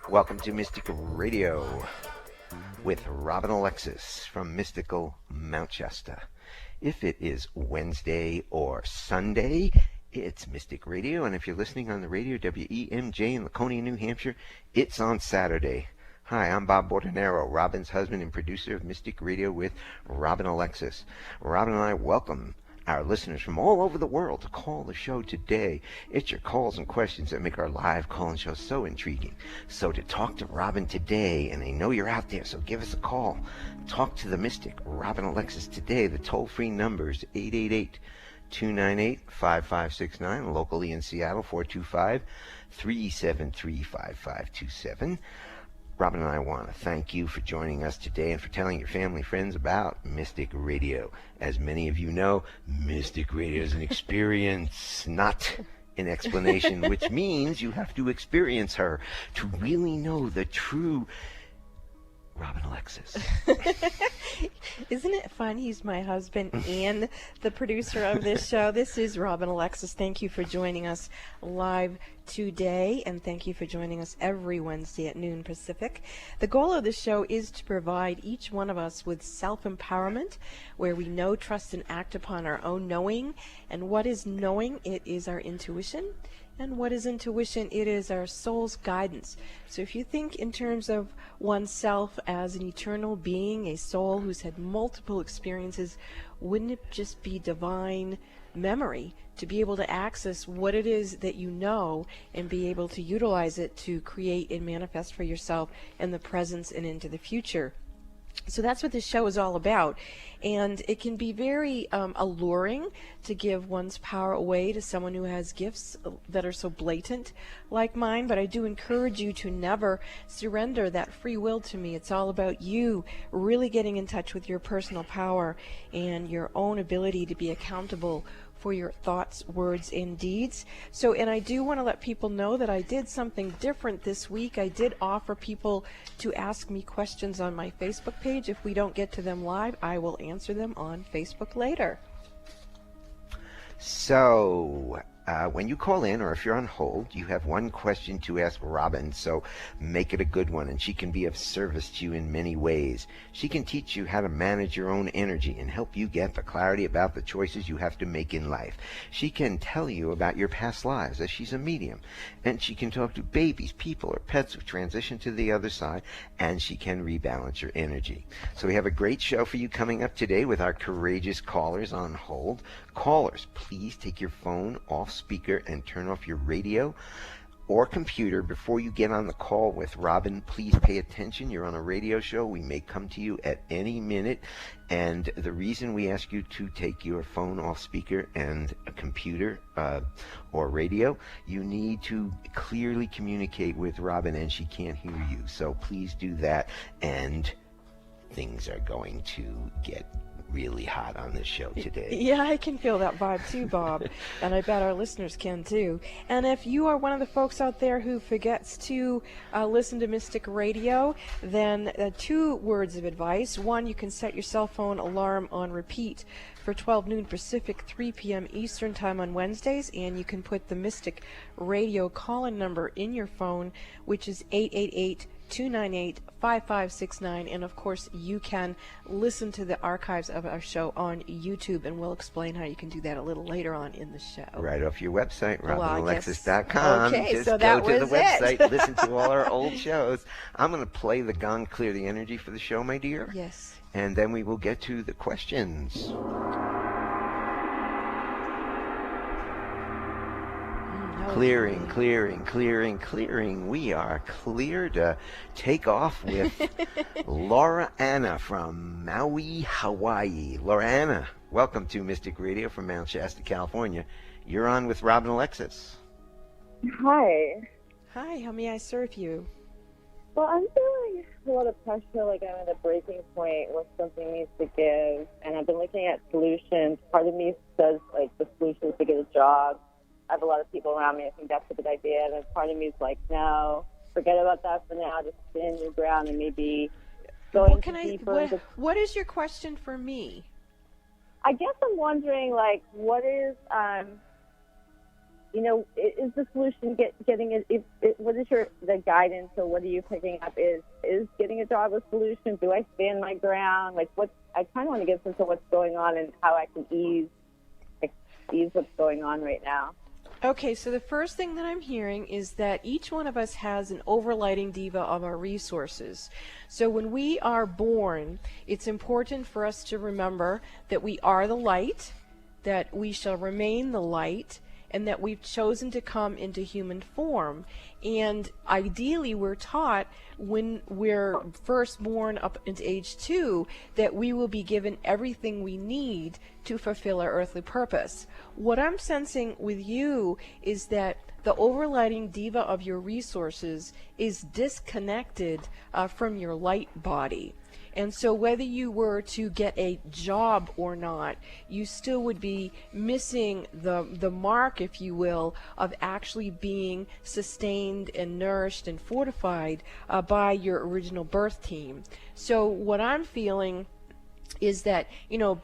Welcome to Mystic Radio with Robin Alexis from Mystical Mount Shasta. If it is Wednesday or Sunday, it's Mystic Radio, and if you're listening on the radio, WEMJ in Laconia, New Hampshire, it's on Saturday. Hi, I'm Bob Bortonero, Robin's husband and producer of Mystic Radio with Robin Alexis. Robin and I welcome our listeners from all over the world to call the show today. It's your calls and questions that make our live call-in show so intriguing. So to talk to Robin today, and I know you're out there, so give us a call. Talk to the mystic, Robin Alexis, today. The toll-free number is 888-298-5569, locally in Seattle, 425-373-5527. Robin and I want to thank you for joining us today and for telling your family friends about Mystic Radio. As many of you know, Mystic Radio is an experience, not an explanation, which means you have to experience her to really know the true Robin Alexis. Isn't it fun? He's my husband and the producer of this show. This is Robin Alexis. Thank you for joining us live today, and thank you for joining us every Wednesday at noon Pacific. The goal of the show is to provide each one of us with self-empowerment, where we know, trust, and act upon our own knowing. And what is knowing? It is our intuition. And what is intuition? It is our soul's guidance. So if you think in terms of oneself as an eternal being, a soul who's had multiple experiences, wouldn't it just be divine memory to be able to access what it is that you know and be able to utilize it to create and manifest for yourself in the present and into the future? So that's what this show is all about, and it can be very alluring to give one's power away to someone who has gifts that are so blatant like mine, but I do encourage you to never surrender that free will to me. It's all about you really getting in touch with your personal power and your own ability to be accountable for your thoughts, words, and deeds. So, and I do want to let people know that I did something different this week. I did offer people to ask me questions on my Facebook page. If we don't get to them live, I will answer them on Facebook later. So, when you call in, or if you're on hold, you have one question to ask Robin, so make it a good one, and she can be of service to you in many ways. She can teach you how to manage your own energy and help you get the clarity about the choices you have to make in life. She can tell you about your past lives, as she's a medium, and she can talk to babies, people, or pets who transition to the other side, and she can rebalance your energy. So we have a great show for you coming up today with our courageous callers on hold. Callers, please take your phone off speaker and turn off your radio or computer before you get on the call with Robin. Please pay attention. You're on a radio show. We may come to you at any minute, and the reason we ask you to take your phone off speaker and a computer or radio, you need to clearly communicate with Robin, and she can't hear you. So please do that, and things are going to get really hot on this show today. Yeah, I can feel that vibe too, Bob, and I bet our listeners can too. And if you are one of the folks out there who forgets to listen to Mystic Radio, then 2 words of advice. One, you can set your cell phone alarm on repeat for 12 noon Pacific, 3 p.m. Eastern Time on Wednesdays, and you can put the Mystic Radio call-in number in your phone, which is 888-298-5569, and of course you can listen to the archives of our show on YouTube, and we'll explain how you can do that a little later on in the show. Right off your website, RobinAlexis.com. Okay, Just so go that to the was website, it. listen to all our old shows. I'm going to play the gong, clear the energy for the show, my dear. Yes. And then we will get to the questions. Clearing, clearing, clearing, clearing. We are clear to take off with Laura Anna from Maui, Hawaii. Laura Anna, welcome to Mystic Radio from Mount Shasta, California. You're on with Robin Alexis. Hi. Hi, how may I serve you? Well, I'm feeling a lot of pressure, like I'm at a breaking point where something needs to give, and I've been looking at solutions. Part of me says, like, the solution is to get a job. I have a lot of people around me. I think that's a good idea. And then part of me is like, no, forget about that for now. Just stand your ground and maybe go deeper. What is your question for me? I guess I'm wondering, like, what is is the solution getting it? What is the guidance, or what are you picking up? Is getting a job a solution? Do I stand my ground? Like, I kind of want to get a sense of what's going on and how I can ease what's going on right now. Okay, so the first thing that I'm hearing is that each one of us has an overlighting diva of our resources. So when we are born, it's important for us to remember that we are the light, that we shall remain the light, and that we've chosen to come into human form. And ideally, we're taught when we're first born up into age 2 that we will be given everything we need to fulfill our earthly purpose. What I'm sensing with you is that the overlighting diva of your resources is disconnected from your light body. And so whether you were to get a job or not, you still would be missing the mark, if you will, of actually being sustained and nourished and fortified by your original birth team. So what I'm feeling is that,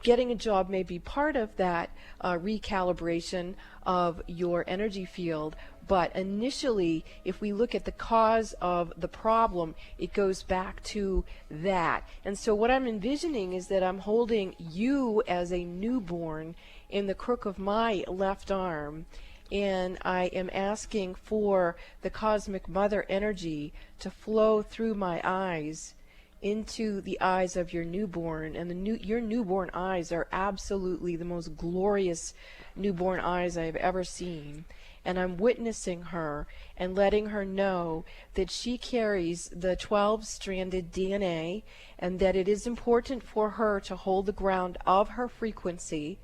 getting a job may be part of that recalibration of your energy field. But initially, if we look at the cause of the problem, it goes back to that. And so what I'm envisioning is that I'm holding you as a newborn in the crook of my left arm, and I am asking for the cosmic mother energy to flow through my eyes into the eyes of your newborn. And your newborn eyes are absolutely the most glorious newborn eyes I've ever seen. And I'm witnessing her and letting her know that she carries the 12-stranded DNA, and that it is important for her to hold the ground of her frequency,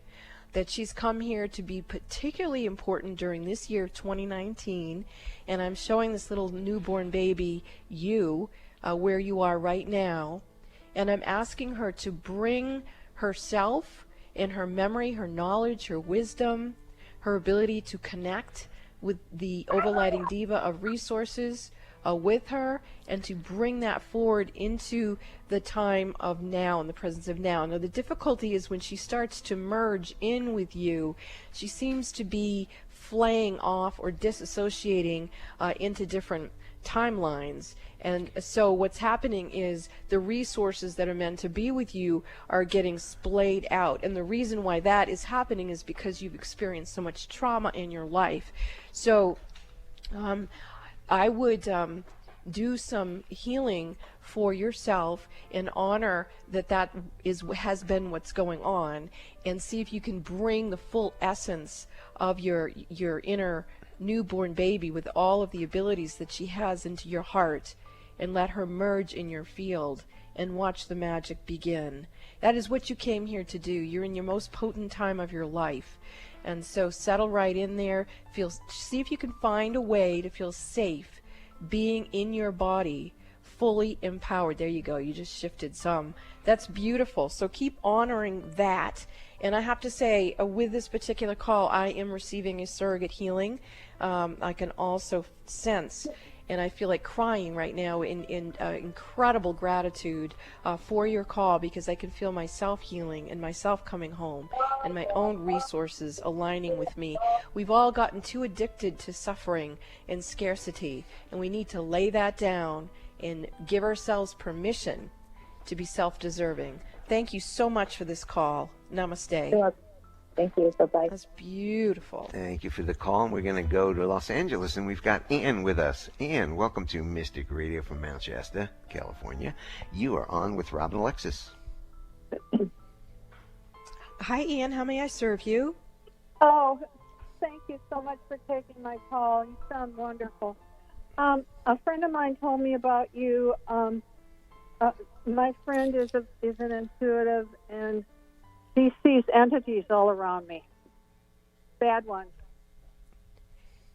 that she's come here to be particularly important during this year of 2019. And I'm showing this little newborn baby you where you are right now, and I'm asking her to bring herself and her memory, her knowledge, her wisdom, her ability to connect with the overlighting diva of resources with her, and to bring that forward into the time of now, in the presence of now. Now, the difficulty is when she starts to merge in with you, she seems to be flaying off or disassociating into different timelines. And so what's happening is the resources that are meant to be with you are getting splayed out. And the reason why that is happening is because you've experienced so much trauma in your life. So I would do some healing for yourself and honor that has been what's going on, and see if you can bring the full essence of your inner newborn baby with all of the abilities that she has into your heart, and let her merge in your field and watch the magic begin. That is what you came here to do. You're in your most potent time of your life. And so settle right in there. See if you can find a way to feel safe being in your body, fully empowered. There you go. You just shifted some. That's beautiful. So keep honoring that. And I have to say, with this particular call, I am receiving a surrogate healing. I can also sense, and I feel like crying right now in incredible gratitude for your call, because I can feel myself healing and myself coming home and my own resources aligning with me. We've all gotten too addicted to suffering and scarcity, and we need to lay that down and give ourselves permission to be self-deserving. Thank you so much for this call. Namaste. Thank you. Bye-bye. That's beautiful. Thank you for the call. And we're going to go to Los Angeles, and we've got Ann with us. Ann, welcome to Mystic Radio from Mount Shasta, California. You are on with Rob and Alexis. Hi, Ann. How may I serve you? Oh, thank you so much for taking my call. You sound wonderful. A friend of mine told me about you. My friend is an intuitive, and he sees entities all around me, bad ones.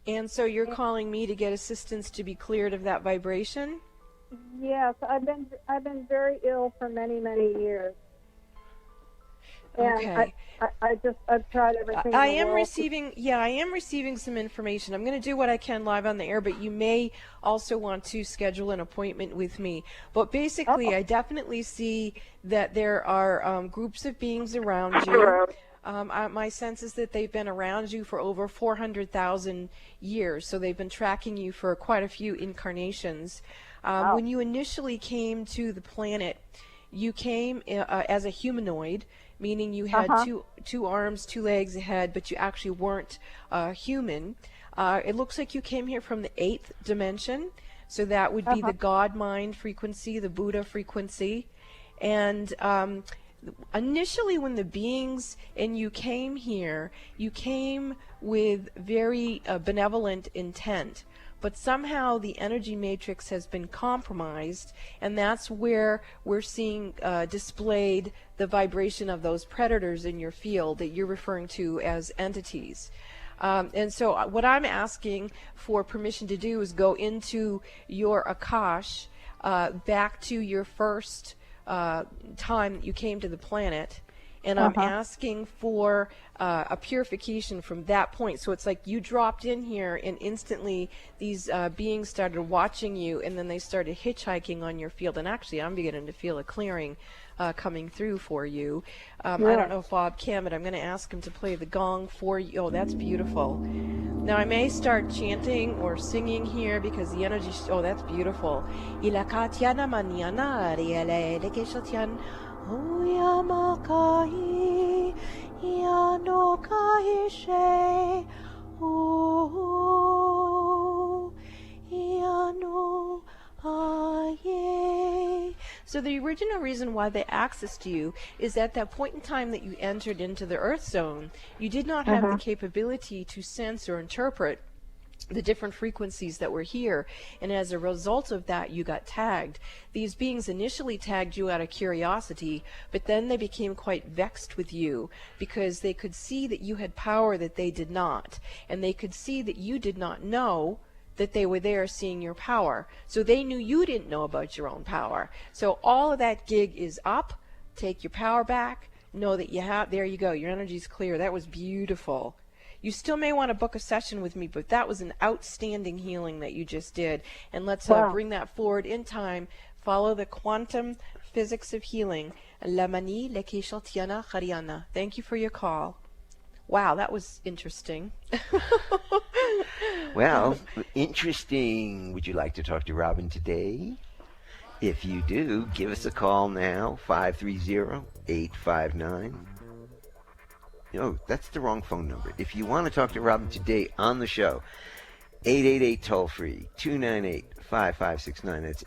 And so you're calling me to get assistance to be cleared of that vibration? Yes, I've been very ill for many years. And Okay. I've tried everything. I am receiving some information. I'm going to do what I can live on the air, but you may also want to schedule an appointment with me. But basically, I definitely see that there are groups of beings around you. My sense is that they've been around you for over 400,000 years, so they've been tracking you for quite a few incarnations. Wow. When you initially came to the planet, you came as a humanoid, meaning you had two arms, 2 legs, a head, but you actually weren't human. It looks like you came here from the 8th dimension, so that would be the God mind frequency, the Buddha frequency. And initially when the beings and you came here, you came with very benevolent intent. But somehow the energy matrix has been compromised, and that's where we're seeing displayed the vibration of those predators in your field that you're referring to as entities. And so what I'm asking for permission to do is go into your Akash back to your first time that you came to the planet, and I'm asking for a purification from that point. So it's like you dropped in here and instantly these beings started watching you, and then they started hitchhiking on your field. And actually I'm beginning to feel a clearing coming through for you. I don't know if Bob can, but I'm going to ask him to play the gong for you. Oh, that's beautiful. Now I may start chanting or singing here because the energy, oh, that's beautiful. Ilakatiana maniana riele lekeshatian oyamakai yanokai she o yano aye. So the original reason why they accessed you is at that point in time that you entered into the Earth Zone, you did not have the capability to sense or interpret the different frequencies that were here, and as a result of that you got tagged. These beings initially tagged you out of curiosity, but then they became quite vexed with you because they could see that you had power that they did not, and they could see that you did not know that they were there seeing your power. So they knew you didn't know about your own power. So all of that gig is up. Take your power back. Know that you have, there you go, your energy's clear. That was beautiful. You still may want to book a session with me, but that was an outstanding healing that you just did. And let's bring that forward in time. Follow the quantum physics of healing. Lamani lekeshaltiana Hariana. Thank you for your call. Wow, that was interesting. Well, interesting. Would you like to talk to Robin today? If you do, give us a call now, 530-859. No, that's the wrong phone number. If you want to talk to Robin today on the show, 888 toll-free, 298-5569. That's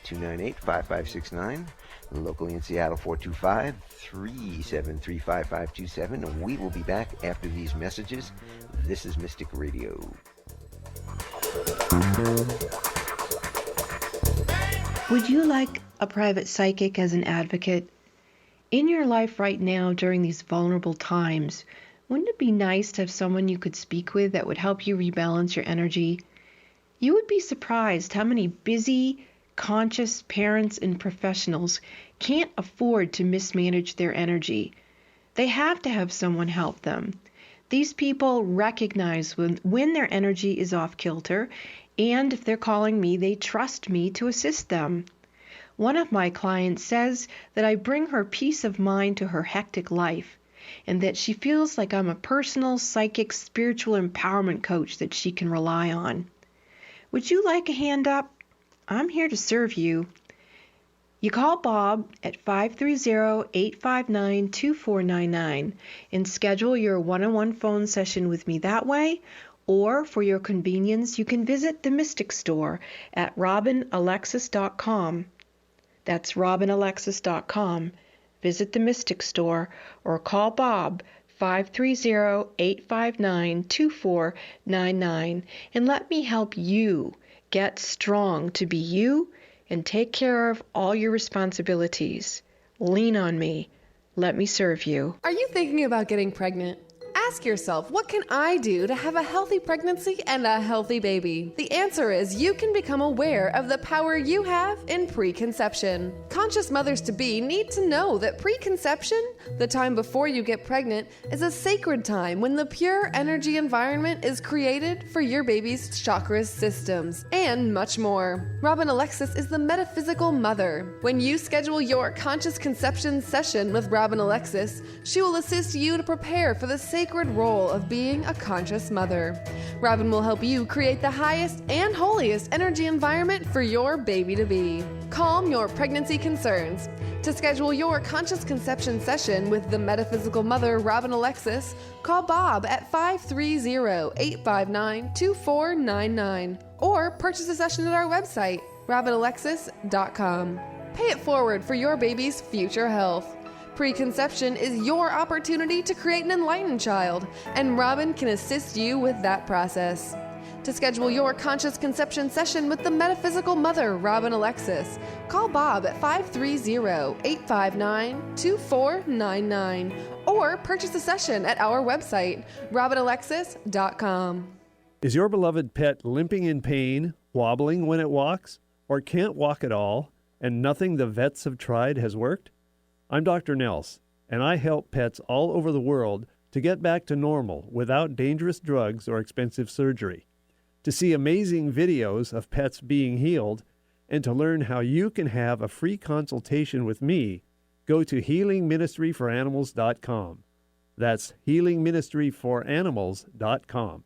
888-298-5569. Locally in Seattle, 425-373-5527. And we will be back after these messages. This is Mystic Radio. Would you like a private psychic as an advocate? In your life right now during these vulnerable times, wouldn't it be nice to have someone you could speak with that would help you rebalance your energy? You would be surprised how many busy, conscious parents and professionals can't afford to mismanage their energy. They have to have someone help them. These people recognize when their energy is off kilter, and if they're calling me, they trust me to assist them. One of my clients says that I bring her peace of mind to her hectic life, and that she feels like I'm a personal, psychic, spiritual empowerment coach that she can rely on. Would you like a hand up? I'm here to serve you. You call Bob at 530-859-2499 and schedule your one-on-one phone session with me that way, or for your convenience, you can visit the Mystic Store at robinalexis.com. That's robinalexis.com. Visit the Mystic Store or call Bob 530-859-2499 and let me help you get strong to be you and take care of all your responsibilities. Lean on me. Let me serve you. Are you thinking about getting pregnant? Ask yourself, what can I do to have a healthy pregnancy and a healthy baby? The answer is you can become aware of the power you have in preconception. Conscious mothers-to-be need to know that preconception, the time before you get pregnant, is a sacred time when the pure energy environment is created for your baby's chakras, systems, and much more. Robin Alexis is the metaphysical mother. When you schedule your conscious conception session with Robin Alexis, she will assist you to prepare for the sacred role of being a conscious mother. Robin will help you create the highest and holiest energy environment for your baby-to-be. Calm your pregnancy concerns. To schedule your conscious conception session with the metaphysical mother, Robin Alexis, call Bob at 530-859-2499 or purchase a session at our website, robinalexis.com. Pay it forward for your baby's future health. Preconception is your opportunity to create an enlightened child, and Robin can assist you with that process. To schedule your conscious conception session with the metaphysical mother, Robin Alexis, call Bob at 530-859-2499 or purchase a session at our website, robinalexis.com. Is your beloved pet limping in pain, wobbling when it walks, or can't walk at all, and nothing the vets have tried has worked? I'm Dr. Nels, and I help pets all over the world to get back to normal without dangerous drugs or expensive surgery. To see amazing videos of pets being healed and to learn how you can have a free consultation with me, go to healingministryforanimals.com. That's healingministryforanimals.com.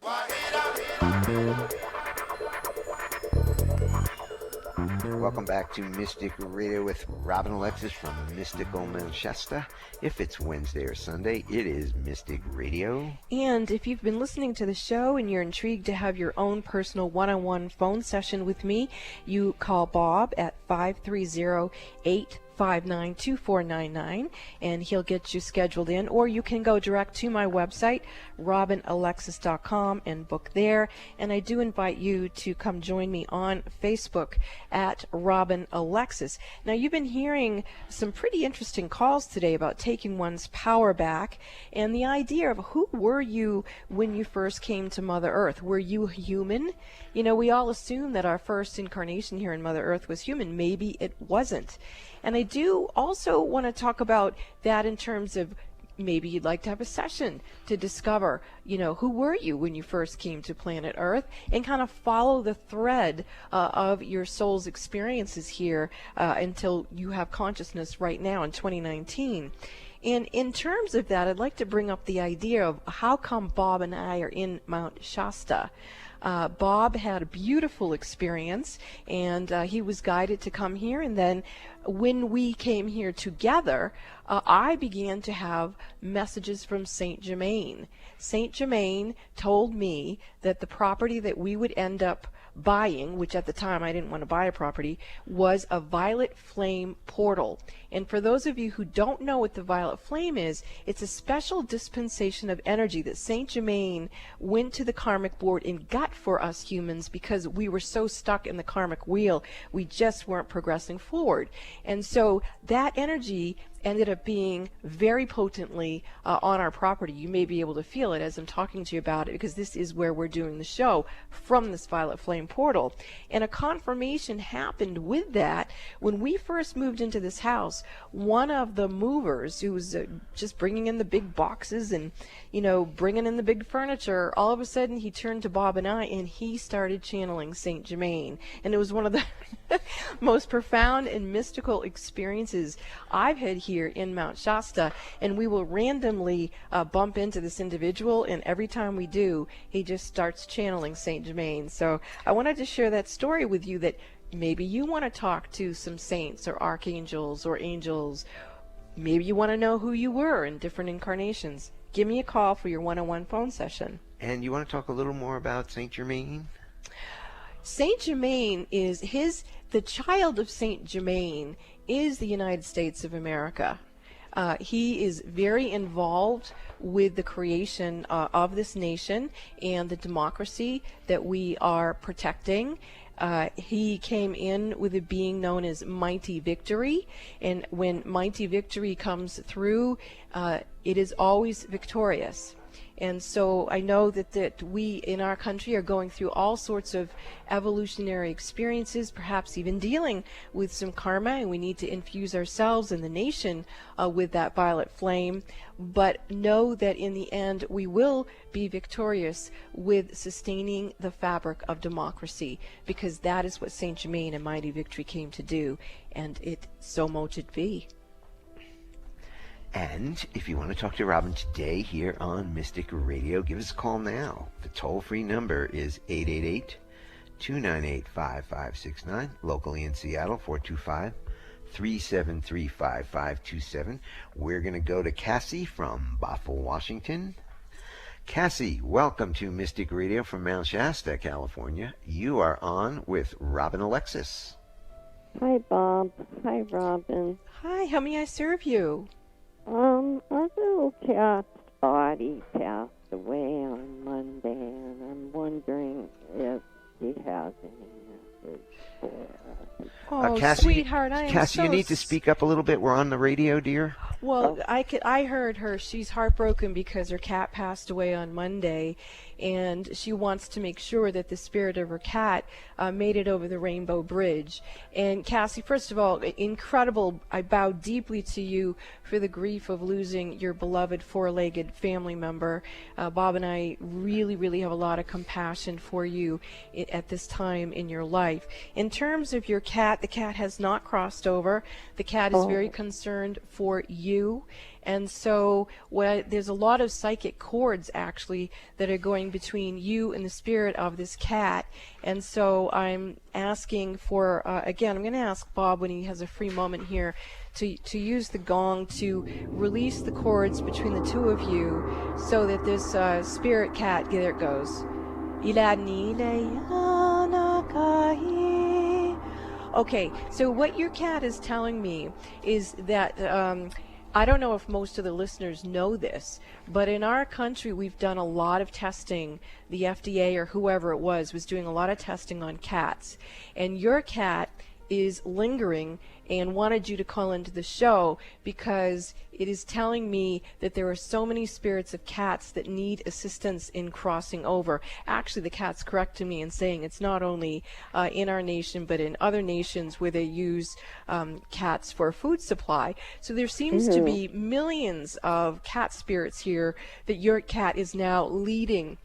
Welcome back to Mystic Radio with Robin Alexis from Mystical Manchester. If it's Wednesday or Sunday, it is Mystic Radio. And if you've been listening to the show and you're intrigued to have your own personal one-on-one phone session with me, you call Bob at 530-859-2499 and he'll get you scheduled in, or you can go direct to my website, robinalexis.com, and book there. And I do invite you to come join me on Facebook at Robin Alexis. Now, you've been hearing some pretty interesting calls today about taking one's power back and the idea of who were you when you first came to Mother Earth? Were you human? You know, we all assume that our first incarnation here in Mother Earth was human. Maybe it wasn't. And I do also want to talk about that in terms of maybe you'd like to have a session to discover, you know, who were you when you first came to planet Earth, and kind of follow the thread of your soul's experiences here until you have consciousness right now in 2019. And in terms of that, I'd like to bring up the idea of how come Bob and I are in Mount Shasta. Bob had a beautiful experience, and he was guided to come here. And then when we came here together, I began to have messages from Saint Germain. Saint Germain told me that the property that we would end up buying, which at the time I didn't want to buy a property, was a violet flame portal. And for those of you who don't know what the violet flame is, it's a special dispensation of energy that Saint Germain went to the karmic board and got for us humans because we were so stuck in the karmic wheel, we just weren't progressing forward. And so that energy ended up being very potently on our property. You may be able to feel it as I'm talking to you about it, because this is where we're doing the show from this violet flame portal. And a confirmation happened with that when we first moved into this house. One of the movers who was just bringing in the big boxes and, you know, bringing in the big furniture, all of a sudden he turned to Bob and I and he started channeling Saint Germain. And it was one of the most profound and mystical experiences I've had here in Mount Shasta. And we will randomly bump into this individual, and every time we do, he just starts channeling Saint Germain. So I wanted to share that story with you, that maybe you want to talk to some saints or archangels or angels. Maybe you want to know who you were in different incarnations. Give me a call for your one-on-one phone session. And you want to talk a little more about Saint Germain? Saint Germain is the child of Saint Germain is the United States of America. He is very involved with the creation of this nation and the democracy that we are protecting. He came in with a being known as Mighty Victory, and when Mighty Victory comes through, it is always victorious. And so I know that we in our country are going through all sorts of evolutionary experiences, perhaps even dealing with some karma, and we need to infuse ourselves and the nation with that violet flame. But know that in the end we will be victorious with sustaining the fabric of democracy, because that is what Saint Germain and Mighty Victory came to do, and it so mote it be. And if you want to talk to Robin today here on Mystic Radio, give us a call now. The toll-free number is 888-298-5569. Locally in Seattle, 425-373-5527. We're going to go to Cassie from Bothell, Washington. Cassie, welcome to Mystic Radio from Mount Shasta, California. You are on with Robin Alexis. Hi, Bob. Hi, Robin. Hi, how may I serve you? Our little cat's body passed away on Monday, and I'm wondering if he has any message for us. Oh, Cassie, sweetheart, I am Cassie, so you need to speak up a little bit. We're on the radio, dear. Well, I heard her. She's heartbroken because her cat passed away on Monday, and she wants to make sure that the spirit of her cat made it over the Rainbow Bridge. And Cassie, first of all, incredible. I bow deeply to you for the grief of losing your beloved four-legged family member. Bob and I really, really have a lot of compassion for you at this time in your life. In terms of your cat, the cat has not crossed over. The cat is very concerned for you. And so there's a lot of psychic cords actually that are going between you and the spirit of this cat. And so I'm asking for, again, I'm going to ask Bob when he has a free moment here to use the gong to release the cords between the two of you so that this spirit cat, there it goes. Okay, so what your cat is telling me is that I don't know if most of the listeners know this, but in our country we've done a lot of testing. The FDA or whoever it was doing a lot of testing on cats. And your cat is lingering and wanted you to call into the show because it is telling me that there are so many spirits of cats that need assistance in crossing over. Actually, the cat's correcting me and saying it's not only in our nation but in other nations where they use cats for food supply. So there seems to be millions of cat spirits here that your cat is now leading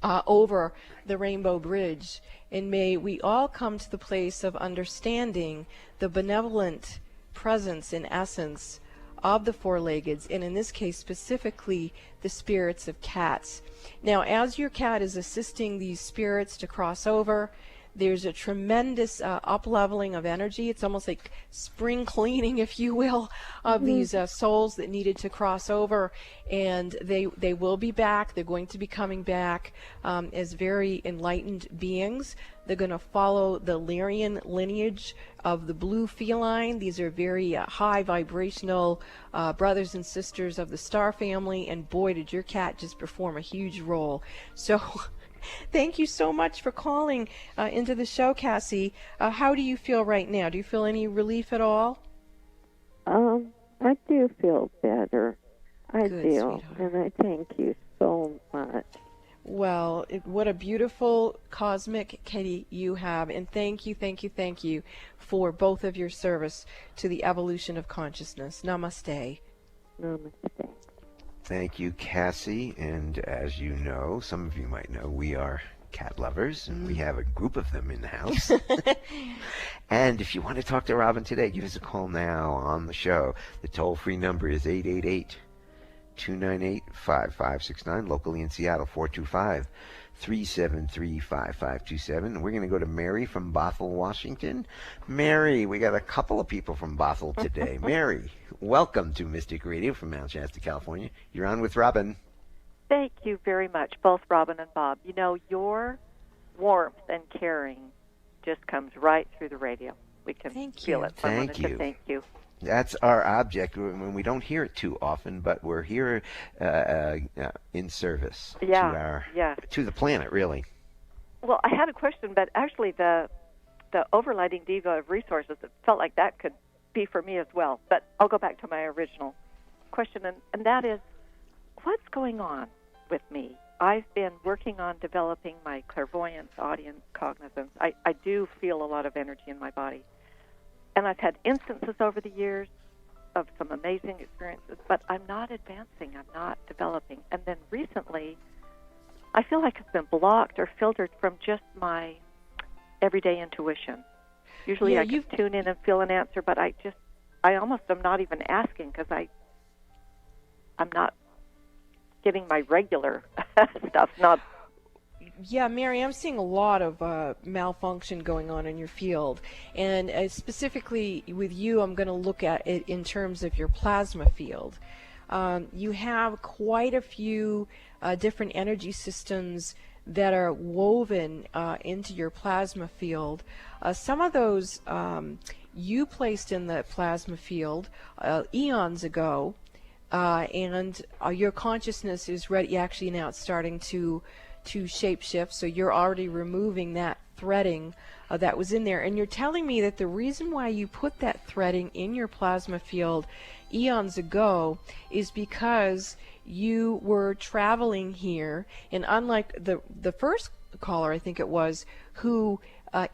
over the Rainbow Bridge. And may we all come to the place of understanding the benevolent presence and essence of the four-leggeds, and in this case specifically the spirits of cats. Now, as your cat is assisting these spirits to cross over, there's a tremendous up-leveling of energy. It's almost like spring cleaning, if you will, of these souls that needed to cross over. And they will be back. They're going to be coming back as very enlightened beings. They're going to follow the Lyrian lineage of the blue feline. These are very high vibrational brothers and sisters of the star family. And boy, did your cat just perform a huge role. So thank you so much for calling into the show, Cassie. How do you feel right now? Do you feel any relief at all? I do feel better. I Good, do, sweetheart. and I thank you so much. Well, what a beautiful cosmic kitty you have, and thank you for both of your service to the evolution of consciousness. Namaste. Namaste. Thank you, Cassie. And as you know, some of you might know, we are cat lovers, and we have a group of them in the house. And if you want to talk to Robin today, give us a call now on the show. The toll-free number is 888-298-5569. Locally in Seattle, 425-373-5527. And we're going to go to Mary from Bothell, Washington. Mary, we got a couple of people from Bothell today. Mary, welcome to Mystic Radio from Mount Shasta, California. You're on with Robin. Thank you very much, both Robin and Bob. You know, your warmth and caring just comes right through the radio. We can feel it. So I wanted to thank you. That's our object. When we don't hear it too often, but we're here in service to the planet, really. Well, I had a question, but actually the overlighting diva of resources, it felt like that could be for me as well. But I'll go back to my original question, and that is, what's going on with me. I've been working on developing my clairvoyance, audience, cognizance. I do feel a lot of energy in my body. And I've had instances over the years of some amazing experiences, but I'm not advancing. I'm not developing. And then recently, I feel like I've been blocked or filtered from just my everyday intuition. Usually I can tune in and feel an answer, but I almost am not even asking because I'm not getting my regular stuff. Yeah, Mary, I'm seeing a lot of malfunction going on in your field. And specifically with you, I'm going to look at it in terms of your plasma field. You have quite a few different energy systems that are woven into your plasma field. Some of those you placed in the plasma field eons ago, and your consciousness is ready. Actually, now it's starting to shape shift, so you're already removing that threading that was in there. And you're telling me that the reason why you put that threading in your plasma field eons ago is because you were traveling here, and unlike the first caller, I think it was, who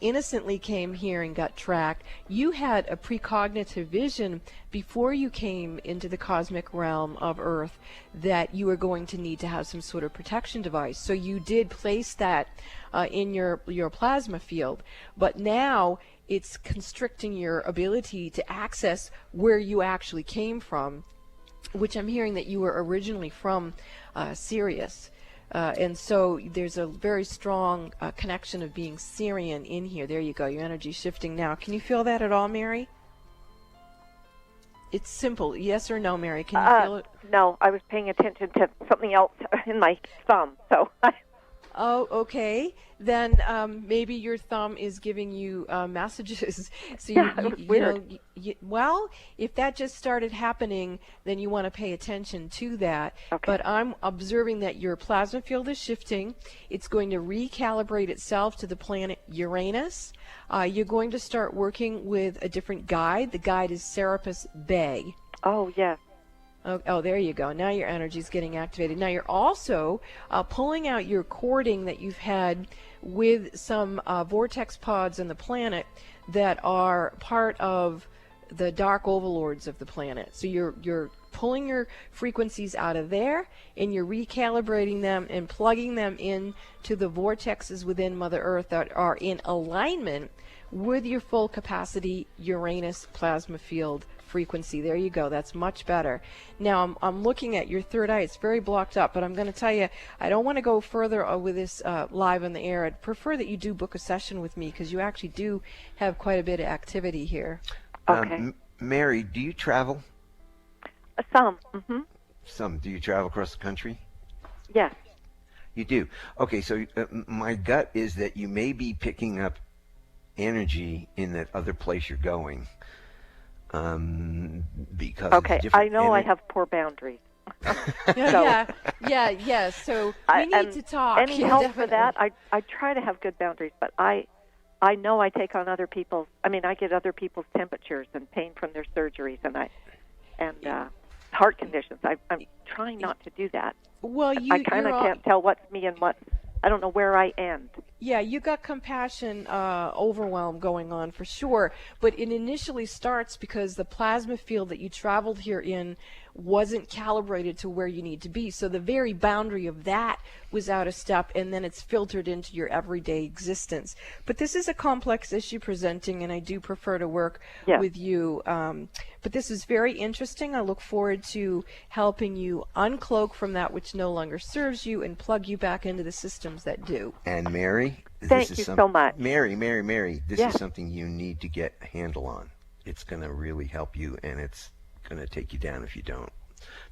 innocently came here and got tracked, you had a precognitive vision before you came into the cosmic realm of Earth that you were going to need to have some sort of protection device. So you did place that in your plasma field, but now it's constricting your ability to access where you actually came from, which I'm hearing that you were originally from Sirius. And so there's a very strong connection of being Syrian in here. There you go. Your energy shifting now. Can you feel that at all, Mary? It's simple. Yes or no, Mary? Can you feel it? No, I was paying attention to something else in my thumb. So. Oh, okay. Then maybe your thumb is giving you messages. So weird. Well, if that just started happening, then you want to pay attention to that. Okay. But I'm observing that your plasma field is shifting. It's going to recalibrate itself to the planet Uranus. You're going to start working with a different guide. The guide is Serapis Bey. Oh, yes. Oh, there you go. Now your energy is getting activated. Now you're also pulling out your cording that you've had with some vortex pods on the planet that are part of the dark overlords of the planet. So you're pulling your frequencies out of there, and you're recalibrating them and plugging them in to the vortexes within Mother Earth that are in alignment with your full capacity Uranus plasma field frequency. There you go. That's much better. Now I'm looking at your third eye. It's very blocked up, but I'm going to tell you, I don't want to go further with this live on the air. I'd prefer that you do book a session with me because you actually do have quite a bit of activity here. Okay. Mary, do you travel? Some. Mm-hmm. Some. Do you travel across the country? Yes. You do. Okay, so my gut is that you may be picking up energy in that other place you're going. Because I know I have poor boundaries. Yeah. So we need to talk. Any help for that? I try to have good boundaries, but I know I take on other people's. I mean, I get other people's temperatures and pain from their surgeries, and heart conditions. I'm trying not to do that. Well, I kind of can't tell what's me and what's. I don't know where I end. Yeah, you got compassion overwhelm going on for sure, but it initially starts because the plasma field that you traveled here in wasn't calibrated to where you need to be. So the very boundary of that was out of step, and then it's filtered into your everyday existence. But this is a complex issue presenting, and I do prefer to work with you. But this is very interesting. I look forward to helping you uncloak from that which no longer serves you and plug you back into the systems that do. And Mary, thank you so much. Mary, this is something you need to get a handle on. It's going to really help you, and it's going to take you down if you don't,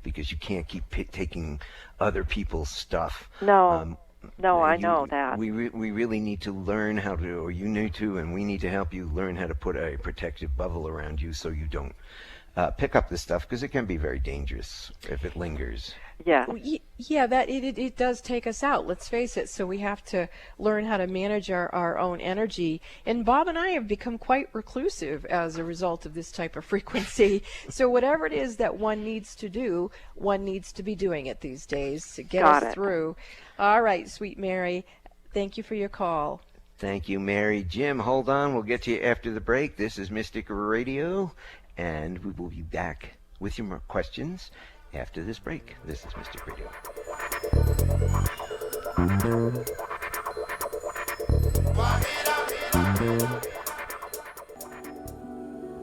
because you can't keep taking other people's stuff. No, I know that. We really need to learn how to, or you need to, and we need to help you learn how to put a protective bubble around you so you don't pick up this stuff because it can be very dangerous if it lingers. Yeah. Yeah, that it does take us out, let's face it. So we have to learn how to manage our own energy. And Bob and I have become quite reclusive as a result of this type of frequency. So whatever it is that one needs to do, one needs to be doing it these days to get us through. All right, sweet Mary, thank you for your call. Thank you, Mary. Jim, hold on. We'll get to you after the break. This is Mystic Radio, and we will be back with your more questions after this break. This is Mystic Radio.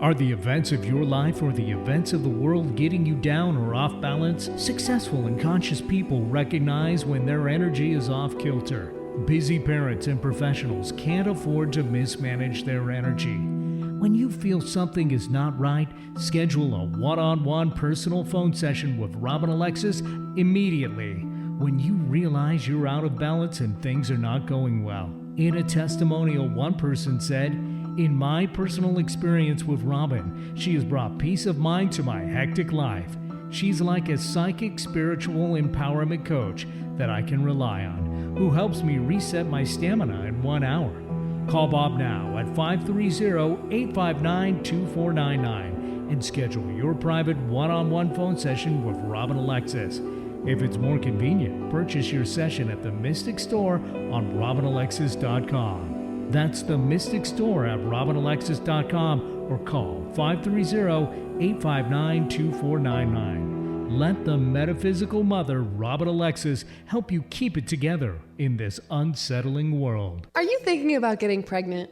Are the events of your life or the events of the world getting you down or off balance? Successful and conscious people recognize when their energy is off kilter. Busy parents and professionals can't afford to mismanage their energy. When you feel something is not right, schedule a one-on-one personal phone session with Rob and Alexis immediately when you realize you're out of balance and things are not going well. In a testimonial, one person said, "In my personal experience with Robin, she has brought peace of mind to my hectic life. She's like a psychic spiritual empowerment coach that I can rely on, who helps me reset my stamina in 1 hour." Call Bob now at 530-859-2499 and schedule your private one-on-one phone session with Rob and Alexis. If it's more convenient, purchase your session at the Mystic Store on robinalexis.com. That's the Mystic Store at robinalexis.com or call 530-859-2499. Let the metaphysical mother, Robin Alexis, help you keep it together in this unsettling world. Are you thinking about getting pregnant?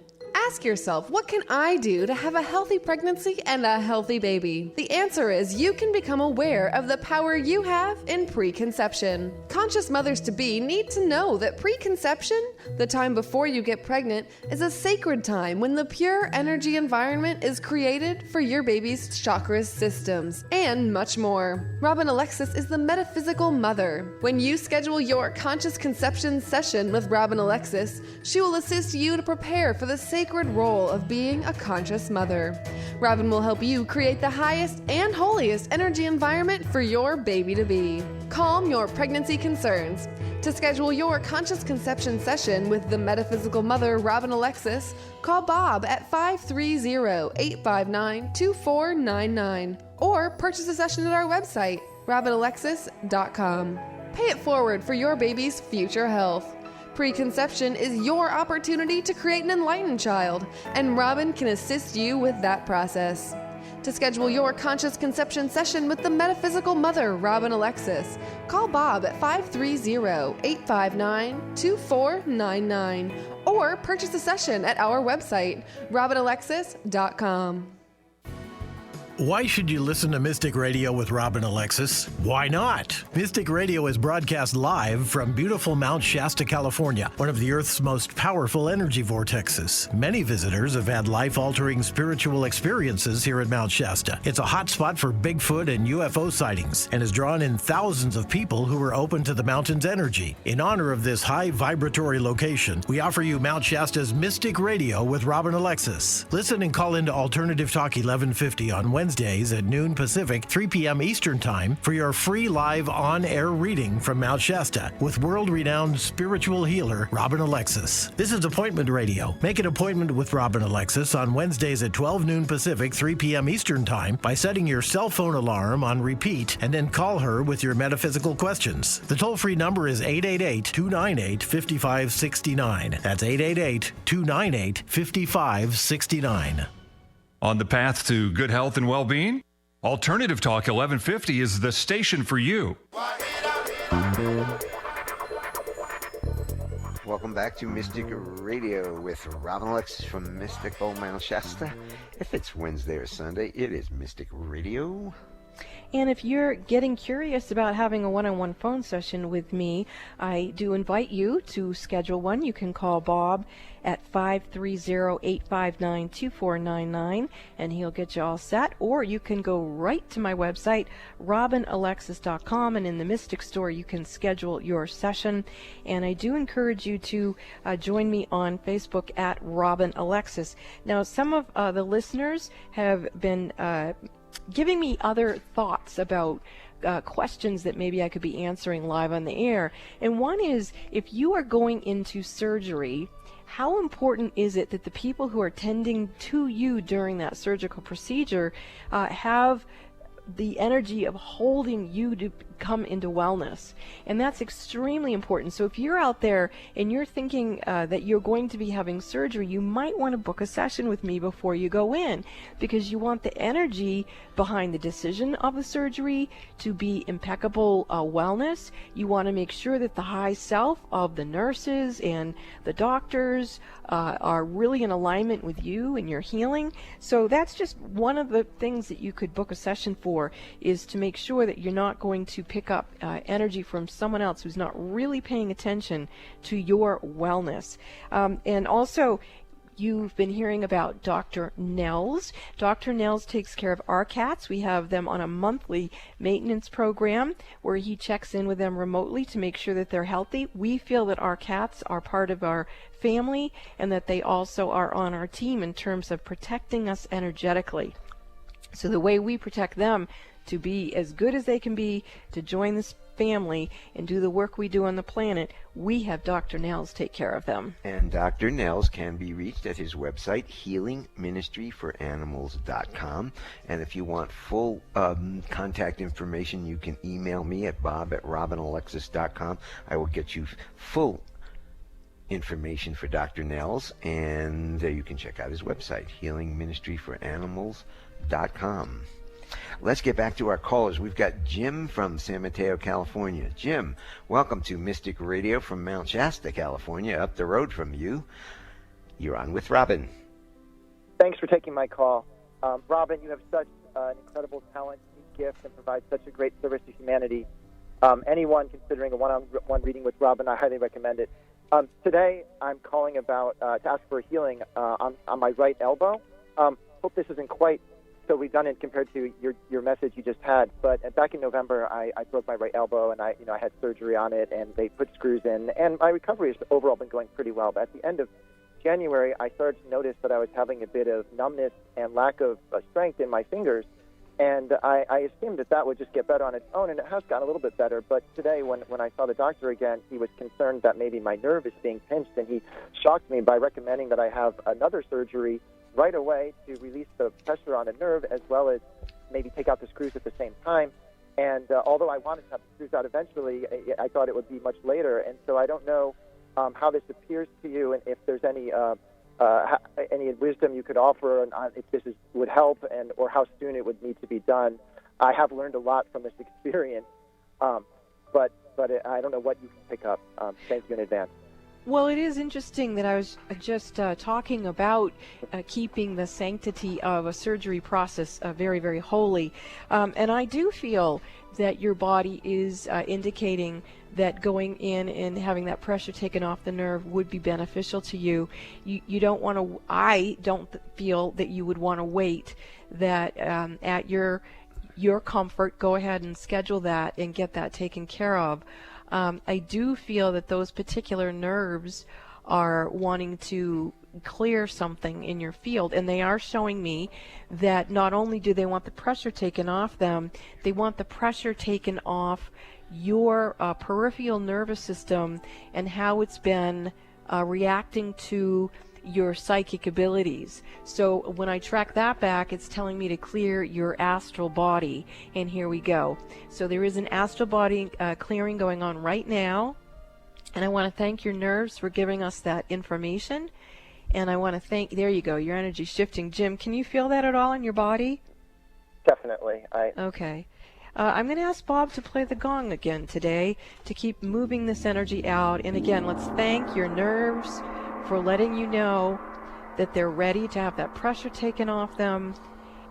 Ask yourself, what can I do to have a healthy pregnancy and a healthy baby? The answer is you can become aware of the power you have in preconception. Conscious mothers-to-be need to know that preconception, the time before you get pregnant, is a sacred time when the pure energy environment is created for your baby's chakras, systems, and much more. Robin Alexis is the metaphysical mother. When you schedule your conscious conception session with Robin Alexis, she will assist you to prepare for the sacred role of being a conscious mother. Robin will help you create the highest and holiest energy environment for your baby to be. Calm your pregnancy concerns. To schedule your conscious conception session with the metaphysical mother, Robin Alexis, call Bob at 530-859-2499 or purchase a session at our website, robinalexis.com. Pay it forward for your baby's future health. Preconception is your opportunity to create an enlightened child, and Robin can assist you with that process. To schedule your conscious conception session with the metaphysical mother, Robin Alexis, call Bob at 530-859-2499 or purchase a session at our website, robinalexis.com. Why should you listen to Mystic Radio with Rob and Alexis? Why not? Mystic Radio is broadcast live from beautiful Mount Shasta, California, one of the Earth's most powerful energy vortexes. Many visitors have had life-altering spiritual experiences here at Mount Shasta. It's a hotspot for Bigfoot and UFO sightings and has drawn in thousands of people who are open to the mountain's energy. In honor of this high vibratory location, we offer you Mount Shasta's Mystic Radio with Rob and Alexis. Listen and call into Alternative Talk 1150 on Wednesdays at noon Pacific, 3 p.m. Eastern Time for your free live on-air reading from Mount Shasta with world-renowned spiritual healer Robin Alexis. This is Appointment Radio. Make an appointment with Robin Alexis on Wednesdays at 12 noon Pacific, 3 p.m. Eastern Time by setting your cell phone alarm on repeat and then call her with your metaphysical questions. The toll-free number is 888-298-5569. That's 888-298-5569. On the path to good health and well-being? Alternative Talk 1150 is the station for you. Welcome back to Mystic Radio with Robin Alexis from Mystical Mount Shasta. If it's Wednesday or Sunday, it is Mystic Radio. And if you're getting curious about having a one-on-one phone session with me, I do invite you to schedule one. You can call Bob at 530-859-2499, and he'll get you all set. Or you can go right to my website, robinalexis.com, and in the Mystic Store you can schedule your session. And I do encourage you to join me on Facebook at Robin Alexis. Now, some of the listeners have been giving me other thoughts about questions that maybe I could be answering live on the air. And one is, if you are going into surgery, how important is it that the people who are tending to you during that surgical procedure have the energy of holding you to come into wellness? And that's extremely important. So if you're out there and you're thinking that you're going to be having surgery, you might want to book a session with me before you go in, because you want the energy behind the decision of the surgery to be impeccable wellness. You want to make sure that the high self of the nurses and the doctors are really in alignment with you and your healing. So that's just one of the things that you could book a session for, is to make sure that you're not going to pick up energy from someone else who's not really paying attention to your wellness. And also, you've been hearing about Dr. Nels. Dr. Nels takes care of our cats. We have them on a monthly maintenance program where he checks in with them remotely to make sure that they're healthy. We feel that our cats are part of our family and that they also are on our team in terms of protecting us energetically. So the way we protect them to be as good as they can be, to join this family and do the work we do on the planet, we have Dr. Nels take care of them. And Dr. Nels can be reached at his website, healingministryforanimals.com. And if you want full contact information, you can email me at bob@robinalexis.com. I will get you full information for Dr. Nels, and you can check out his website, healingministryforanimals.com. Let's get back to our callers. We've got Jim from San Mateo, California. Jim, welcome to Mystic Radio from Mount Shasta, California, up the road from you. You're on with Robin. Thanks for taking my call. Robin, you have such an incredible talent, gift, and provide such a great service to humanity. Anyone considering a one-on-one reading with Robin, I highly recommend it. Today, I'm calling about to ask for a healing on my right elbow. Hope this isn't quite so redundant compared to your message you just had, but back in November, I broke my right elbow, and I had surgery on it, and they put screws in, and my recovery has overall been going pretty well. But at the end of January, I started to notice that I was having a bit of numbness and lack of strength in my fingers, and I assumed that would just get better on its own, and it has gotten a little bit better. But today, when I saw the doctor again, he was concerned that maybe my nerve is being pinched, and he shocked me by recommending that I have another surgery right away to release the pressure on the nerve, as well as maybe take out the screws at the same time. And although I wanted to have the screws out eventually, I thought it would be much later. And so I don't know how this appears to you, and if there's any wisdom you could offer on if this would help, and or how soon it would need to be done. I have learned a lot from this experience, but I don't know what you can pick up. Thank you in advance. Well, it is interesting that I was just talking about keeping the sanctity of a surgery process very, very holy. And I do feel that your body is indicating that going in and having that pressure taken off the nerve would be beneficial to you. You don't want to, I don't feel that you would want to wait, that at your comfort, go ahead and schedule that and get that taken care of. I do feel that those particular nerves are wanting to clear something in your field, and they are showing me that not only do they want the pressure taken off them, they want the pressure taken off your peripheral nervous system and how it's been reacting to your psychic abilities. So when I track that back, it's telling me to clear your astral body, and here we go. So there is an astral body clearing going on right now, and I want to thank your nerves for giving us that information, and I want to thank, there you go, your energy shifting. Jim, can you feel that at all in your body? Definitely. Okay. I'm going to ask Bob to play the gong again today to keep moving this energy out, and again, let's thank your nerves for letting you know that they're ready to have that pressure taken off them,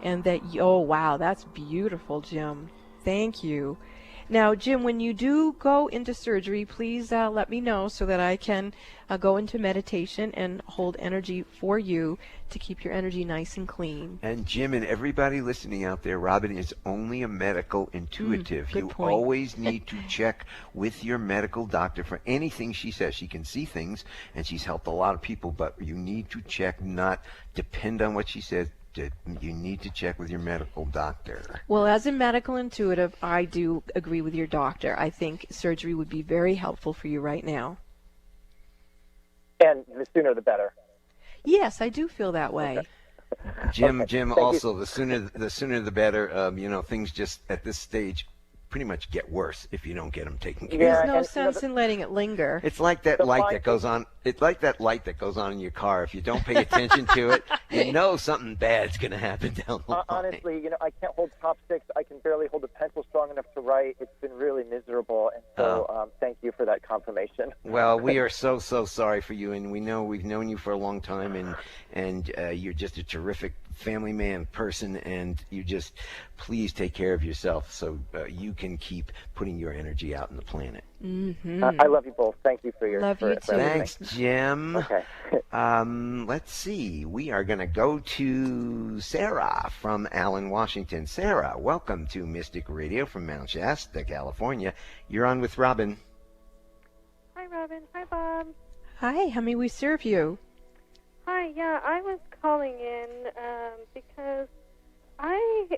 and that, oh wow, that's beautiful, Jim. Thank you. Now, Jim, when you do go into surgery, please let me know so that I can go into meditation and hold energy for you to keep your energy nice and clean. And Jim and everybody listening out there, Robin is only a medical intuitive. Good You point. always need to check with your medical doctor for anything she says. She can see things, and she's helped a lot of people, but you need to check, not depend on what she says. you need to check with your medical doctor. Well, as a medical intuitive, I do agree with your doctor. I think surgery would be very helpful for you right now. And the sooner the better. Yes, I do feel that way. Okay. Jim, Okay. Jim. Thank Also, you. the sooner the better. Things just at this stage pretty much get worse if you don't get them taken care There's of. no sense in letting it linger. It's like that The light fine that goes on. It's like that light that goes on in your car. If you don't pay attention to it, you know something bad's going to happen down the line. Honestly, I can't hold chopsticks. I can barely hold a pencil strong enough to write. It's been really miserable, and so thank you for that confirmation. Well, we are so sorry for you, and we know we've known you for a long time, and you're just a terrific family man, person, and you just please take care of yourself so you can keep putting your energy out in the planet. Mm-hmm. I love you both. Thank you for your Love you too. Thanks, Jim. Okay. Let's see. We are going to go to Sarah from Allen, Washington. Sarah, welcome to Mystic Radio from Mount Shasta, California. You're on with Robin. Hi, Robin. Hi, Bob. Hi, how may we serve you? Hi, yeah, I was calling in because I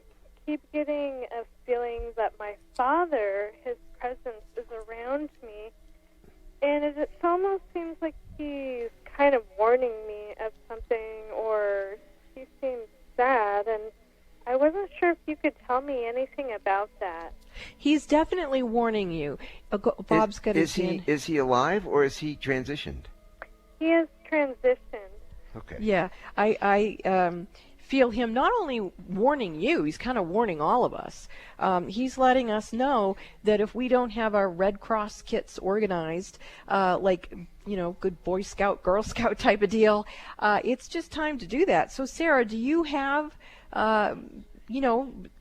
keep getting a feeling that my father, his presence is around me, and it almost seems like he's kind of warning me of something, or he seems sad, and I wasn't sure if you could tell me anything about that. He's definitely warning you. Bob's got his hand. Is he alive or is he transitioned? He is transitioned. Okay. Yeah, I feel him not only warning you, he's kind of warning all of us. He's letting us know that if we don't have our Red Cross kits organized, like, good Boy Scout, Girl Scout type of deal, it's just time to do that. So, Sarah, do you have,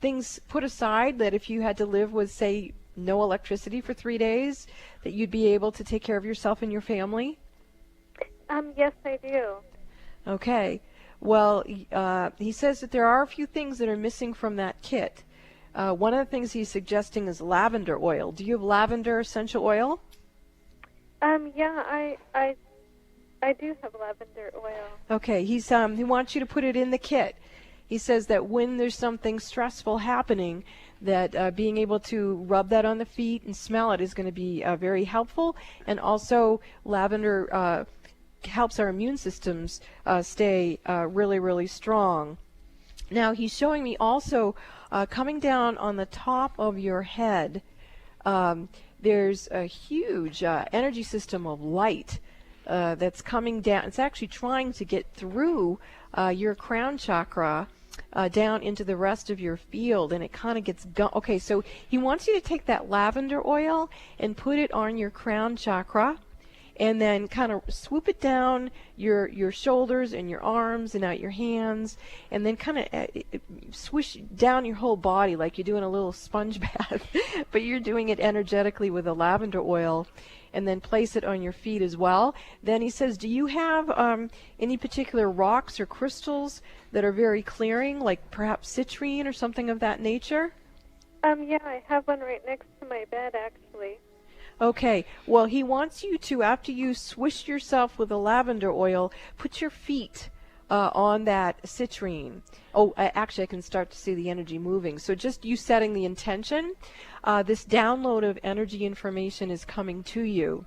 things put aside that if you had to live with, say, no electricity for 3 days, that you'd be able to take care of yourself and your family? Yes, I do. Okay. Well, he says that there are a few things that are missing from that kit. One of the things he's suggesting is lavender oil. Do you have lavender essential oil? Yeah, I do have lavender oil. Okay. He wants you to put it in the kit. He says that when there's something stressful happening, that being able to rub that on the feet and smell it is going to be very helpful. And also, lavender helps our immune systems stay really, really strong. Now, he's showing me also coming down on the top of your head, there's a huge energy system of light that's coming down. It's actually trying to get through your crown chakra down into the rest of your field, and it kind of gets okay, so he wants you to take that lavender oil and put it on your crown chakra, and then kind of swoop it down your shoulders and your arms and out your hands, and then kind of swish down your whole body like you're doing a little sponge bath, but you're doing it energetically with the lavender oil, and then place it on your feet as well. Then he says, do you have any particular rocks or crystals that are very clearing, like perhaps citrine or something of that nature? Yeah, I have one right next to my bed, actually. Okay, well, he wants you to, after you swish yourself with the lavender oil, put your feet on that citrine. Oh, actually, I can start to see the energy moving. So just you setting the intention, this download of energy information is coming to you.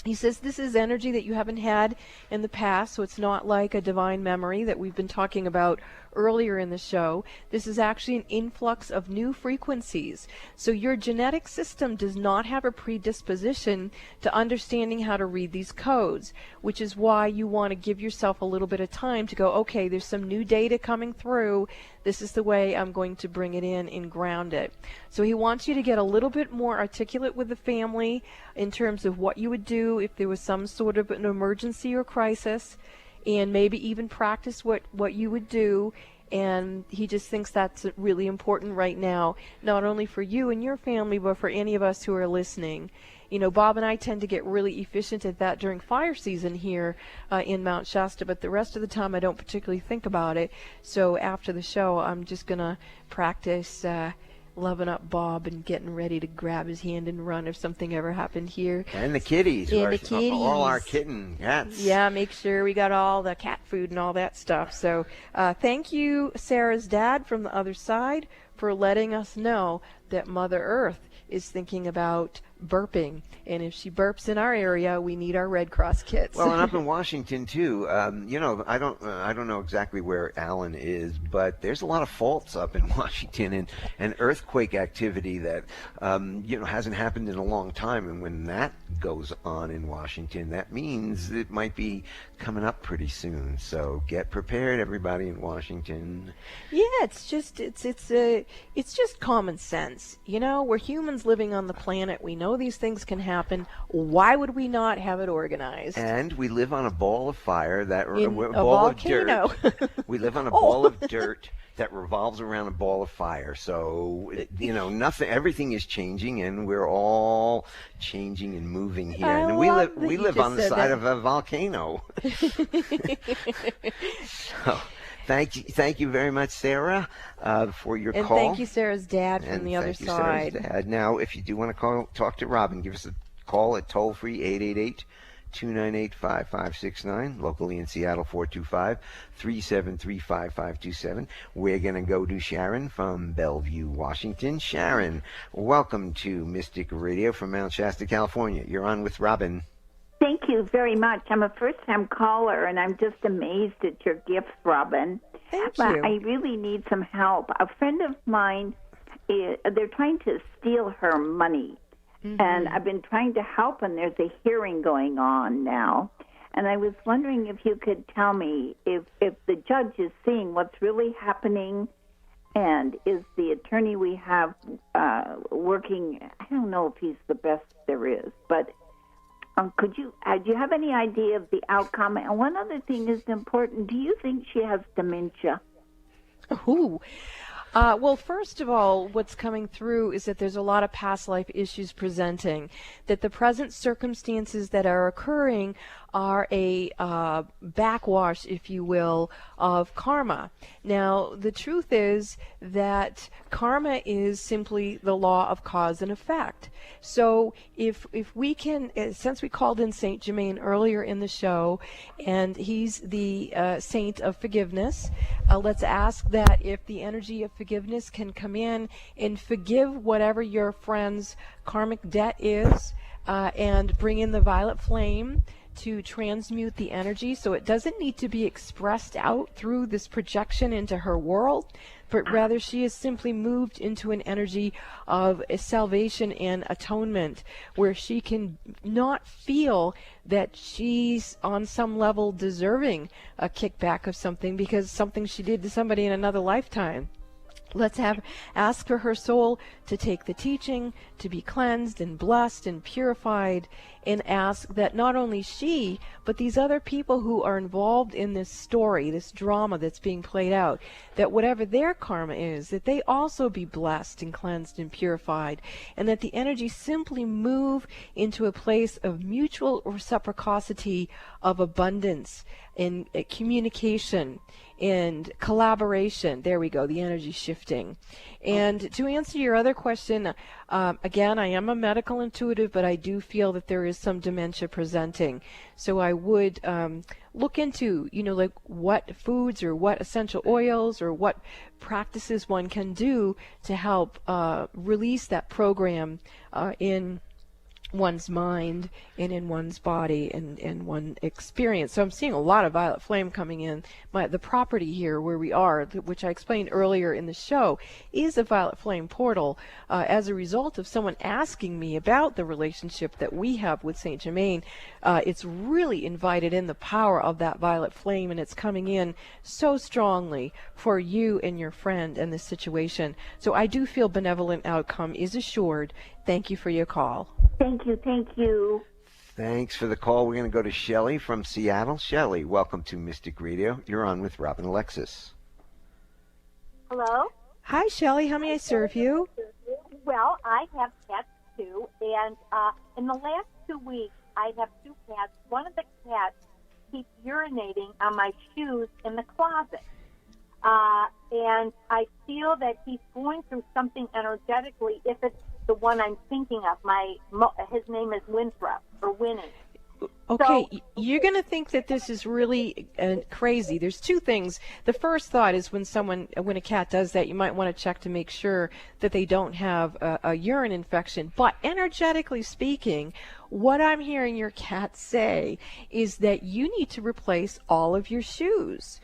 He says this is energy that you haven't had in the past, so it's not like a divine memory that we've been talking about earlier in the show. This is actually an influx of new frequencies. So your genetic system does not have a predisposition to understanding how to read these codes, which is why you want to give yourself a little bit of time to go, okay, there's some new data coming through. This is the way I'm going to bring it in and ground it. So he wants you to get a little bit more articulate with the family in terms of what you would do if there was some sort of an emergency or crisis, and maybe even practice what you would do. And he just thinks that's really important right now, not only for you and your family, but for any of us who are listening. You know, Bob and I tend to get really efficient at that during fire season here in Mount Shasta, but the rest of the time I don't particularly think about it. So after the show, I'm just going to practice loving up Bob and getting ready to grab his hand and run if something ever happened here. And the kitties. And the kitties. All our kitten cats. Yeah, make sure we got all the cat food and all that stuff. So thank you, Sarah's dad from the other side, for letting us know that Mother Earth is thinking about burping, and if she burps in our area, we need our Red Cross kits. Well, and up in Washington too. I don't know exactly where Alan is, but there's a lot of faults up in Washington and earthquake activity that hasn't happened in a long time. And when that goes on in Washington, that means it might be coming up pretty soon. So get prepared, everybody in Washington. Yeah, it's just common sense. We're humans living on the planet. We know these things can happen. Why would we not have it organized? And we live on a ball of fire volcano. Of dirt. We live on a ball of dirt that revolves around a ball of fire. So nothing. Everything is changing, and we're all changing and moving here. And we live on the side of a volcano. So. Thank you very much, Sarah, for your call. And thank you, Sarah's dad from the other side. Sarah's dad. Now, if you do want to talk to Robin, give us a call at toll-free 888-298-5569, locally in Seattle 425-373-5527. We're going to go to Sharon from Bellevue, Washington. Sharon, welcome to Mystic Radio from Mount Shasta, California. You're on with Robin. Thank you very much. I'm a first-time caller, and I'm just amazed at your gifts, Robin. Thank you. But I really need some help. A friend of mine, they're trying to steal her money, and I've been trying to help, and there's a hearing going on now. And I was wondering if you could tell me if the judge is seeing what's really happening, and is the attorney we have working, I don't know if he's the best there is, but... do you have any idea of the outcome? And one other thing is important. Do you think she has dementia? Ooh. Well, first of all, what's coming through is that there's a lot of past life issues presenting, that the present circumstances that are occurring are a backwash, if you will, of karma. Now, the truth is that karma is simply the law of cause and effect. So if we can, since we called in Saint Germain earlier in the show, and he's the saint of forgiveness, let's ask that if the energy of forgiveness can come in and forgive whatever your friend's karmic debt is, and bring in the violet flame to transmute the energy, so it doesn't need to be expressed out through this projection into her world, but rather she is simply moved into an energy of salvation and atonement, where she can not feel that she's on some level deserving a kickback of something because something she did to somebody in another lifetime. Let's ask for her soul to take the teaching, to be cleansed and blessed and purified, and ask that not only she, but these other people who are involved in this story, this drama that's being played out, that whatever their karma is, that they also be blessed and cleansed and purified, and that the energy simply move into a place of mutual reciprocity, of abundance and communication and collaboration. There we go, the energy shifting. And to answer your other question, again, I am a medical intuitive, but I do feel that there is some dementia presenting. So I would look into, like what foods or what essential oils or what practices one can do to help release that program in one's mind and in one's body and one experience. So I'm seeing a lot of violet flame coming in. The property here where we are, which I explained earlier in the show, is a violet flame portal as a result of someone asking me about the relationship that we have with Saint Germain. It's really invited in the power of that violet flame, and it's coming in so strongly for you and your friend and this situation. So I do feel benevolent outcome is assured. Thank you for your call. Thank you. Thanks for the call. We're going to go to Shelley from Seattle. Shelley, welcome to Mystic Radio. You're on with Robin Alexis. Hello? Hi, Shelley. How may I serve you? Well, I have cats, too, and in the last 2 weeks, I have 2 cats. One of the cats keeps urinating on my shoes in the closet. and I feel that he's going through something energetically. If it's the one I'm thinking of, his name is Winthrop or Winnie. Okay, So, you're going to think that this is really crazy. There's two things. The first thought is when a cat does that, you might want to check to make sure that they don't have a urine infection. But energetically speaking, what I'm hearing your cat say is that you need to replace all of your shoes.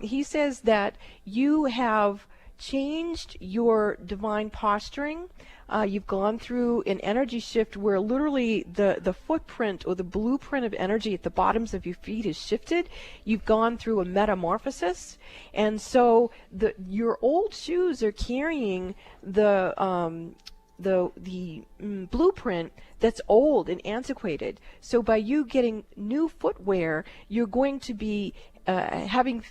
He says that you have changed your divine posturing. You've gone through an energy shift where literally the footprint or the blueprint of energy at the bottoms of your feet is shifted. You've gone through a metamorphosis, and so your old shoes are carrying the blueprint that's old and antiquated. So by you getting new footwear, you're going to be having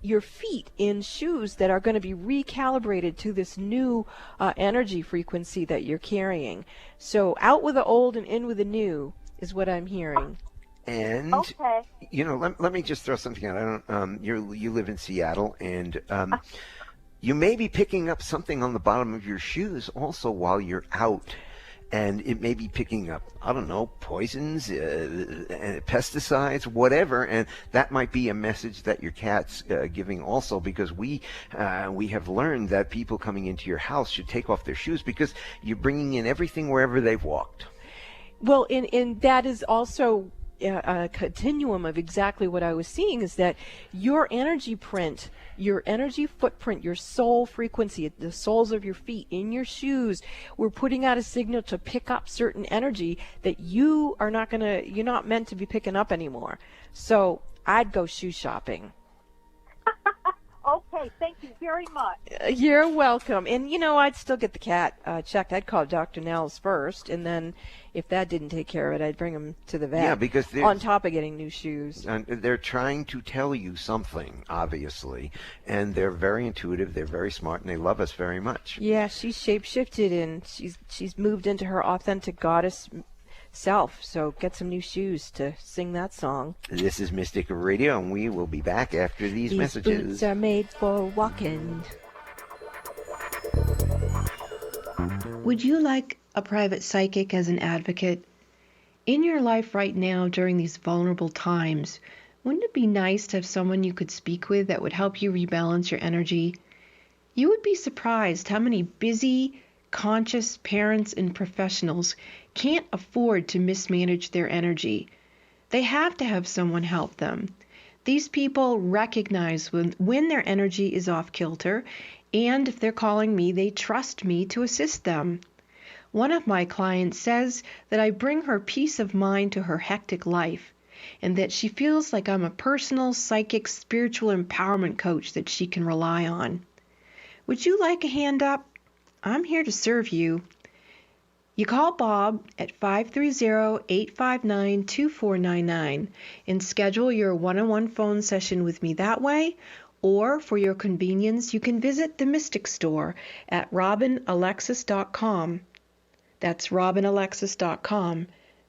your feet in shoes that are going to be recalibrated to this new energy frequency that you're carrying. So out with the old and in with the new is what I'm hearing. And let me just throw something out. I don't. You live in Seattle, and you may be picking up something on the bottom of your shoes also while you're out. And it may be picking up, I don't know, poisons, pesticides, whatever, and that might be a message that your cat's giving also, because we have learned that people coming into your house should take off their shoes because you're bringing in everything wherever they've walked. Well, and that is also a continuum of exactly what I was seeing, is that your energy print, your energy footprint, your soul frequency, the soles of your feet in your shoes, we're putting out a signal to pick up certain energy that you're not meant to be picking up anymore. So I'd go shoe shopping. Okay, thank you very much. You're welcome. And, I'd still get the cat checked. I'd call Dr. Nels first, and then if that didn't take care of it, I'd bring him to the vet. Yeah, because on top of getting new shoes. They're trying to tell you something, obviously, and they're very intuitive, they're very smart, and they love us very much. Yeah, she's shape-shifted, and she's moved into her authentic goddess self, so get some new shoes to sing that song. This is Mystic Radio, and we will be back after these messages. These boots are made for walking. Would you like a private psychic as an advocate? In your life right now during these vulnerable times, wouldn't it be nice to have someone you could speak with that would help you rebalance your energy? You would be surprised how many busy, conscious parents and professionals can't afford to mismanage their energy. They have to have someone help them. These people recognize when their energy is off kilter, and if they're calling me, they trust me to assist them. One of my clients says that I bring her peace of mind to her hectic life, and that she feels like I'm a personal, psychic, spiritual empowerment coach that she can rely on. Would you like a hand up? I'm here to serve you. You call Bob at 530-859-2499 and schedule your one-on-one phone session with me that way, or for your convenience, you can visit the Mystic Store at robinalexis.com. That's robinalexis.com.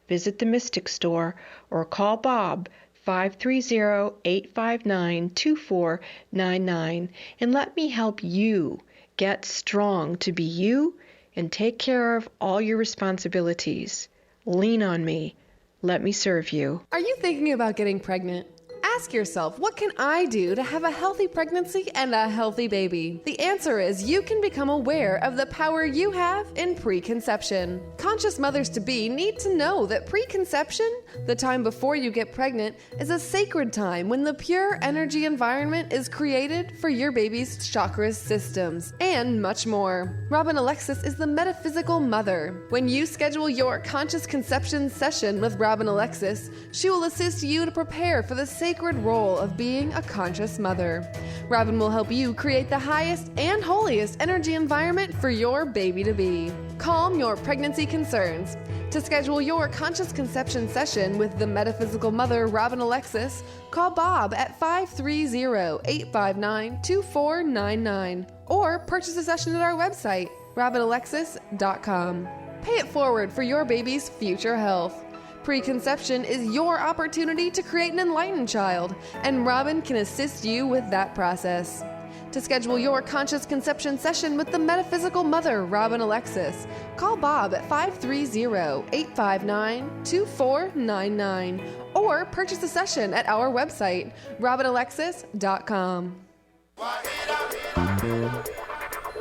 Visit the Mystic Store or call Bob 530-859-2499 and let me help you get strong to be you and take care of all your responsibilities. Lean on me. Let me serve you. Are you thinking about getting pregnant? Ask yourself, what can I do to have a healthy pregnancy and a healthy baby? The answer is you can become aware of the power you have in preconception. Conscious mothers-to-be need to know that preconception, the time before you get pregnant, is a sacred time when the pure energy environment is created for your baby's chakras systems, and much more. Robin Alexis is the metaphysical mother. When you schedule your conscious conception session with Robin Alexis, she will assist you to prepare for the sacred role of being a conscious mother. Robin will help you create the highest and holiest energy environment for your baby to be. Calm your pregnancy concerns. To schedule your conscious conception session with the metaphysical mother, Robin Alexis, call Bob at 530-859-2499 or purchase a session at our website, robinalexis.com. Pay it forward for your baby's future health. Preconception is your opportunity to create an enlightened child, and Robin can assist you with that process. To schedule your conscious conception session with the metaphysical mother, Robin Alexis, call Bob at 530-859-2499 or purchase a session at our website, robinalexis.com.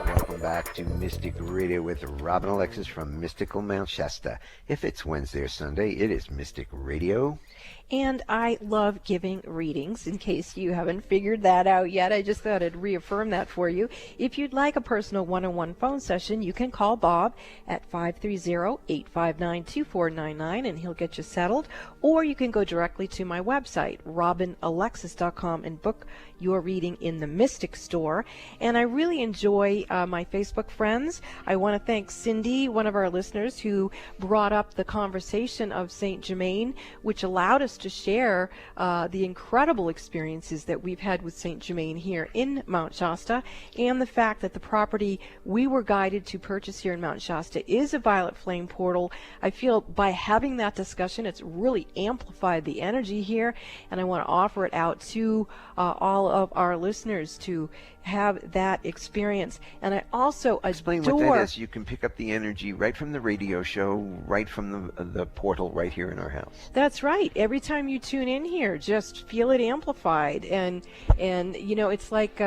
Welcome back to Mystic Radio with Robin Alexis from Mystical Mount Shasta. If it's Wednesday or Sunday, it is Mystic Radio. And I love giving readings, in case you haven't figured that out yet. I just thought I'd reaffirm that for you. If you'd like a personal one-on-one phone session, you can call Bob at 530-859-2499, and he'll get you settled. Or you can go directly to my website, robinalexis.com, and book your reading in the Mystic Store. And I really enjoy my Facebook friends. I want to thank Cindy, one of our listeners, who brought up the conversation of Saint Germain, which allowed us to share the incredible experiences that we've had with Saint Germain here in Mount Shasta, and the fact that the property we were guided to purchase here in Mount Shasta is a violet flame portal. I feel by having that discussion, it's really amplified the energy here, and I want to offer it out to all of our listeners to have that experience. And I also explain what that is. You can pick up the energy right from the radio show, right from the portal right here in our house. That's right. Every time you tune in here, just feel it amplified, and you know, it's like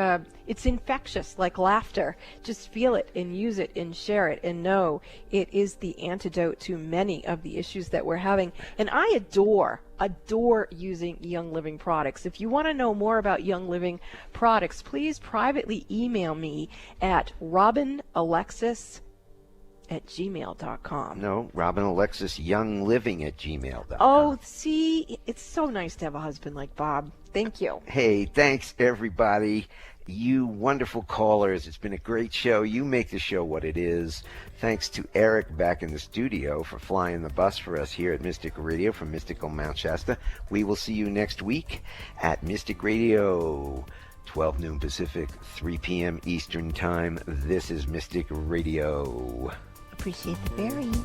it's infectious, like laughter. Just feel it and use it and share it, and know it is the antidote to many of the issues that we're having. And I adore using Young Living products. If you want to know more about Young Living products, please privately email me at robinalexis@gmail.com. No, robinalexisyoungliving@gmail.com. Oh, see, it's so nice to have a husband like Bob. Thank you. Hey, thanks everybody. You wonderful callers. It's been a great show. You make the show what it is. Thanks to Eric back in the studio for flying the bus for us here at Mystic Radio from Mystical Mount Shasta. We will see you next week at Mystic Radio, 12 noon Pacific, 3 p.m. Eastern Time. This is Mystic Radio. Appreciate the berries.